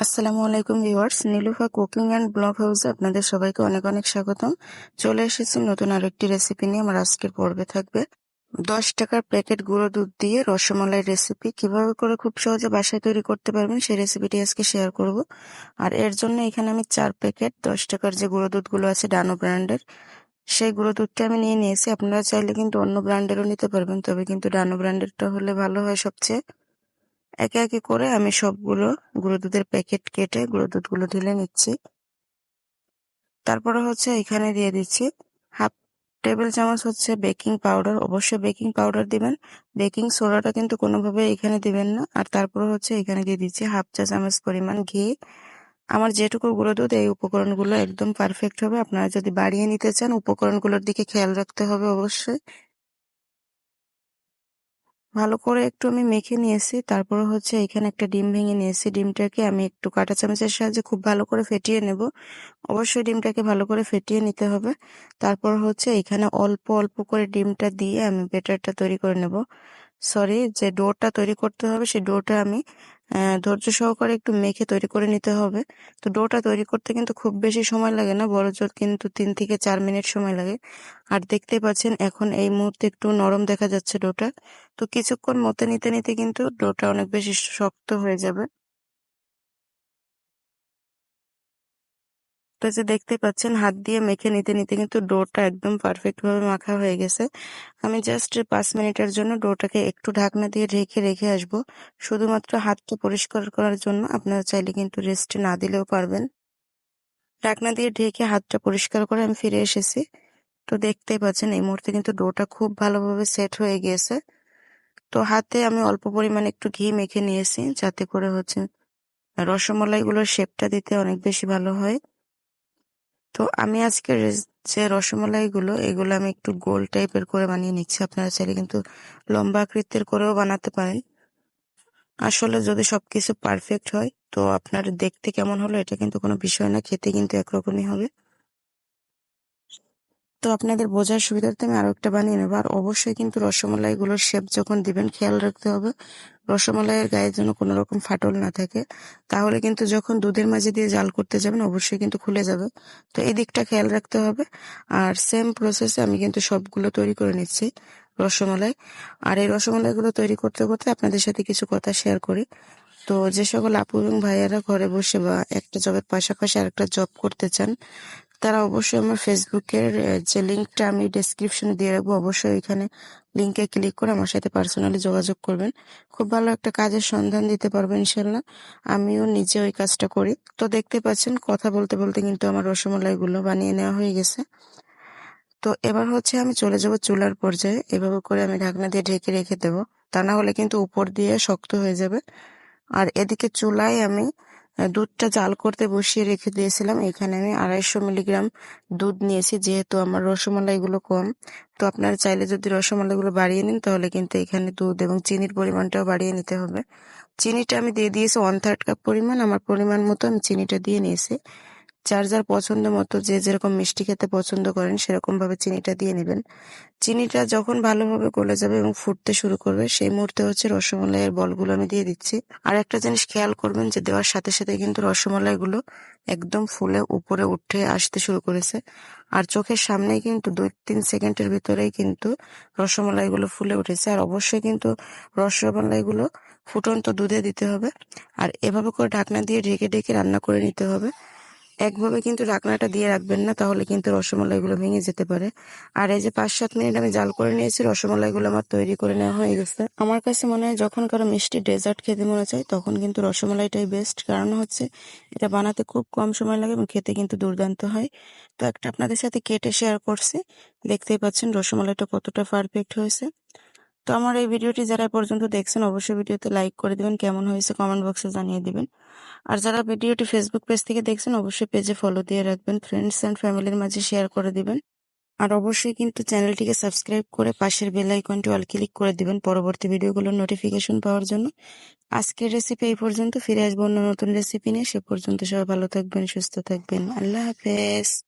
আসসালামু আলাইকুম viewers, Nilufa cooking and blog হাউসে আপনাদের সবাইকে অনেক অনেক স্বাগতম। চলে এসেছি নতুন আরেকটি রেসিপি নিয়ে। আমার আজকের পর্বে থাকবে 10 টাকার প্যাকেট গুঁড়ো দুধ দিয়ে রসমালাই রেসিপি। কিভাবে করে খুব সহজে বাসায় তৈরি করতে পারবেন সেই রেসিপিটি আজকে শেয়ার করব। আর এর জন্য এখানে আমি 4 প্যাকেট 10 টাকার যে গুঁড়ো দুধগুলো আছে ডানো ব্র্যান্ডের, সেই গুঁড়ো দুধটা আমি নিয়ে নিয়েছি। আপনারা চাইলে কিন্তু অন্য ব্র্যান্ডেরও নিতে পারবেন, তবে কিন্তু ডানো ব্র্যান্ডেরটা হলে ভালো হয় সবচেয়ে। একে একে করে আমি সবগুলো গুঁড়ো দুধের প্যাকেট কেটে গুঁড়ো দুধগুলো ঢেলে নিচ্ছি। তারপরে এখানে দিয়ে দিচ্ছি হাফ টেবিল চামচ বেকিং পাউডার। অবশ্যই বেকিং পাউডার দিবেন, বেকিং সোডাটা কিন্তু কোনোভাবে এখানে দিবেন না। আর তারপরে এখানে দিয়ে দিচ্ছি হাফ চা চামচ পরিমাণ ঘি। আমার যেটুকু গুঁড়ো দুধ, এই উপকরণগুলো একদম পারফেক্ট হবে। আপনারা যদি বাড়িয়ে নিতে চান উপকরণগুলোর দিকে খেয়াল রাখতে হবে অবশ্যই। ভালো করে একটু আমি মেখে নিয়েছি। তারপর এখানে একটা ডিম ভেঙে নিয়েছি। ডিমটাকে আমি একটু কাঁটা চামচের সাহায্যে খুব ভালো করে ফেটিয়ে নেব। অবশ্যই ডিমটাকে ভালো করে ফেটিয়ে নিতে হবে। তারপর এখানে অল্প অল্প করে ডিমটা দিয়ে আমি ব্যাটারটা তৈরি করে নেব। যে ডোটা তৈরি করতে হবে সেই ডোটা আমি ধৈর্য সহকারে একটু মেখে তৈরি করে নিতে হবে। তো ডোটা তৈরি করতে কিন্তু খুব বেশি সময় লাগে না, বড়জোর কিন্তু 3 থেকে 4 মিনিট সময় লাগে। আর দেখতে পাচ্ছেন এখন এই মুহূর্তে একটু নরম দেখা যাচ্ছে ডোটা। তো কিছুক্ষণ মতে নিতে নিতে কিন্তু ডোটা অনেক বেশি শক্ত হয়ে যাবে। তো যে দেখতে পাচ্ছেন হাত দিয়ে মেখে নিতে নিতে কিন্তু ডোটা একদম পারফেক্ট ভাবে মাখা হয়ে গেছে। আমি জাস্ট 5 মিনিটের জন্য ডোটাকে একটু ঢাকনা দিয়ে ঢেকে রেখে আসবো, শুধুমাত্র হাতটা পরিষ্কার করার জন্য। আপনারা চাইলে কিন্তু রেস্ট না দিলেও পারবেন। ঢাকনা দিয়ে ঢেকে হাতটা পরিষ্কার করে আমি ফিরে এসেছি। তো দেখতেই পাচ্ছেন এই মুহূর্তে কিন্তু ডোটা খুব ভালোভাবে সেট হয়ে গিয়েছে। তো হাতে আমি অল্প পরিমাণে একটু ঘি মেখে নিয়েছি, যাতে করে রসমালাইগুলোর শেপটা দিতে অনেক বেশি ভালো হয়। তো আমি আজকে যে রসমালাইগুলো, এগুলো আমি একটু গোল টাইপের করে বানিয়ে নিচ্ছি। আপনারা চাইলে কিন্তু লম্বা আকৃতির করেও বানাতে পারেন। আসলে যদি সবকিছু পারফেক্ট হয় তো আপনার দেখতে কেমন হলো এটা কিন্তু কোনো বিষয় না, খেতে কিন্তু একরকমই হবে। তো আপনাদের বোঝার সুবিধার্থে আমি আরো একটা বানিয়ে নেবো। আর অবশ্যই কিন্তু রসমালাইগুলোর শেপ যখন দিবেন খেয়াল রাখতে হবে রসমালাইয়ের গায়ে যেন কোনো রকম ফাটল না থাকে, তাহলে কিন্তু যখন দুধের মাঝে দিয়ে জাল করতে যাবেন অবশ্যই কিন্তু খুলে যাবে। তো এই দিকটা খেয়াল রাখতে হবে। আর সেম প্রসেসে আমি কিন্তু সবগুলো তৈরি করে নিচ্ছি রসমালাই। আর এই রসমালাইগুলো তৈরি করতে করতে আপনাদের সাথে কিছু কথা শেয়ার করি। তো যে সকল আপু এবং ভাইয়ারা ঘরে বসে বা একটা জবের পাশাপাশি আরেকটা জব করতে চান, তারা অবশ্যই আমার ফেসবুকের যে লিঙ্কটা আমি ডেসক্রিপশনে দিয়ে রাখবো, অবশ্যই এখানে লিঙ্কে ক্লিক করে আমার সাথে পার্সোনালি যোগাযোগ করবেন। খুব ভালো একটা কাজের সন্ধান দিতে পারবেন ইনশাল্লাহ। আমিও নিজে ওই কাজটা করি। তো দেখতে পাচ্ছেন কথা বলতে বলতে কিন্তু আমার রসমালাইগুলো বানিয়ে নেওয়া হয়ে গেছে। তো এবার আমি চলে যাব চুলার পর্যায়ে। এভাবে করে আমি ঢাকনা দিয়ে ঢেকে রেখে দেবো, তা না হলে কিন্তু উপর দিয়ে শক্ত হয়ে যাবে। আর এদিকে চুলায় আমি দুধটা জাল করতে বসিয়ে রেখে দিয়েছিলাম। এখানে আমি 250 মিলিগ্রাম দুধ নিয়েছি, যেহেতু আমার রসমালাইগুলো কম। তো আপনারা চাইলে যদি রসমালাইগুলো বাড়িয়ে নিন তাহলে কিন্তু এখানে দুধ এবং চিনির পরিমাণটাও বাড়িয়ে নিতে হবে। চিনিটা আমি দিয়ে দিয়েছি 1/3 কাপ পরিমাণ। আমার পরিমাণ মতো আমি চিনিটা দিয়ে নিয়েছি। যার যার পছন্দ মতো যে যেরকম মিষ্টি খেতে পছন্দ করেন সেরকম ভাবে চিনিটা দিয়ে নেবেন। চিনিটা যখন ভালোভাবে গলে যাবে এবং ফুটতে শুরু করবে সেই মুহূর্তে রসমালাইয়ের বলগুলো আমি দিয়ে দিচ্ছি। আর একটা জিনিস খেয়াল করবেন যে দেওয়ার সাথে সাথে কিন্তু রসমালাইগুলো একদম ফুলে উপরে উঠে আসতে শুরু করেছে। আর চোখের সামনেই কিন্তু 2-3 সেকেন্ডের ভিতরেই কিন্তু রসমালাইগুলো ফুলে উঠেছে। আর অবশ্যই কিন্তু রসমালাইগুলো ফুটন্ত দুধে দিতে হবে। আর এভাবে করে ঢাকনা দিয়ে ঢেকে ঢেকে রান্না করে নিতে হবে। একভাবে কিন্তু ঢাকনাটা দিয়ে রাখবেন না, তাহলে কিন্তু রসমালাইগুলো ভেঙে যেতে পারে। আর এই যে 5-7 মিনিট আমি জাল করে নিয়েছি, রসমালাইগুলো আমার তৈরি করে নেওয়া হয়ে গেছে। আমার কাছে মনে হয় যখন কারো মিষ্টি ডেজার্ট খেতে মনে চায় তখন কিন্তু রসমালাইটাই বেস্ট, কারণ এটা বানাতে খুব কম সময় লাগে এবং খেতে কিন্তু দুর্দান্ত হয়। তো একটা আপনাদের সাথে কেটে শেয়ার করছি, দেখতেই পাচ্ছেন রসমালাইটা কতটা পারফেক্ট হয়েছে। তো আমার এই ভিডিওটি যারা এ পর্যন্ত দেখছেন অবশ্যই ভিডিওতে লাইক করে দিবেন, কেমন হয়েছে কমেন্ট বক্সে জানিয়ে দিবেন। আর যারা ভিডিওটি ফেসবুক পেজ থেকে দেখছেন অবশ্যই পেজে ফলো দিয়ে রাখবেন, ফ্রেন্ডস এন্ড ফ্যামিলির মাঝে শেয়ার করে দিবেন। আর অবশ্যই কিন্তু চ্যানেলটিকে সাবস্ক্রাইব করে পাশের বেল আইকনটি অল ক্লিক করে দিবেন পরবর্তী ভিডিওগুলোর নোটিফিকেশন পাওয়ার জন্য। আজকের রেসিপি এই পর্যন্ত, ফিরে আসবো অন্য নতুন রেসিপি নিয়ে। সে পর্যন্ত সবাই ভালো থাকবেন, সুস্থ থাকবেন। আল্লাহ হাফেজ।